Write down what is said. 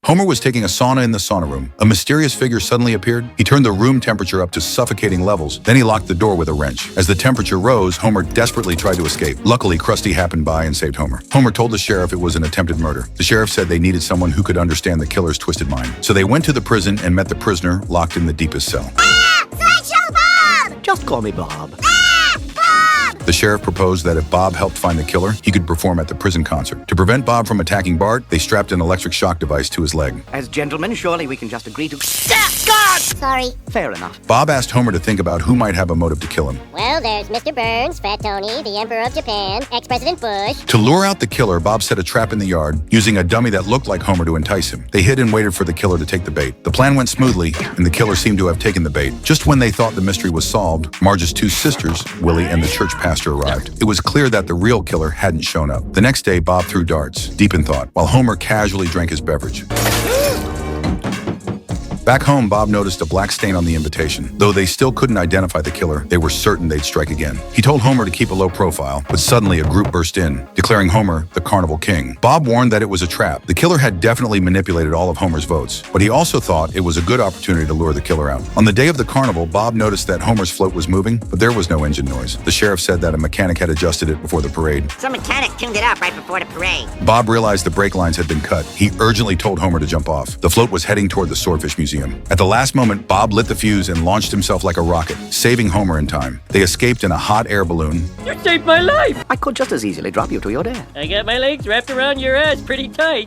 Homer was taking a sauna in the sauna room. A mysterious figure suddenly appeared. He turned the room temperature up to suffocating levels. Then he locked the door with a wrench. As the temperature rose, Homer desperately tried to escape. Luckily, Krusty happened by and saved Homer. Homer told the sheriff it was an attempted murder. The sheriff said they needed someone who could understand the killer's twisted mind. So they went to the prison and met the prisoner locked in the deepest cell. Sideshow Bob! Just call me Bob. Bob! The sheriff proposed that if Bob helped find the killer, he could perform at the prison concert. To prevent Bob from attacking Bart, they strapped an electric shock device to his leg. As gentlemen, surely we can just agree to... God! Sorry. Fair enough. Bob asked Homer to think about who might have a motive to kill him. Well, there's Mr. Burns, Fat Tony, the Emperor of Japan, ex-President Bush. To lure out the killer, Bob set a trap in the yard, using a dummy that looked like Homer to entice him. They hid and waited for the killer to take the bait. The plan went smoothly, and the killer seemed to have taken the bait. Just when they thought the mystery was solved, Marge's two sisters, Willie and the church pastor, arrived. It was clear that the real killer hadn't shown up. The next day, Bob threw darts, deep in thought, while Homer casually drank his beverage. Back home, Bob noticed a black stain on the invitation. Though they still couldn't identify the killer, they were certain they'd strike again. He told Homer to keep a low profile, but suddenly a group burst in, declaring Homer the Carnival King. Bob warned that it was a trap. The killer had definitely manipulated all of Homer's votes, but he also thought it was a good opportunity to lure the killer out. On the day of the carnival, Bob noticed that Homer's float was moving, but there was no engine noise. The sheriff said that a mechanic had adjusted it before the parade. Some mechanic tuned it up right before the parade. Bob realized the brake lines had been cut. He urgently told Homer to jump off. The float was heading toward the Swordfish Museum. At the last moment, Bob lit the fuse and launched himself like a rocket, saving Homer in time. They escaped in a hot air balloon. You saved my life! I could just as easily drop you to your death. I got my legs wrapped around your ass pretty tight.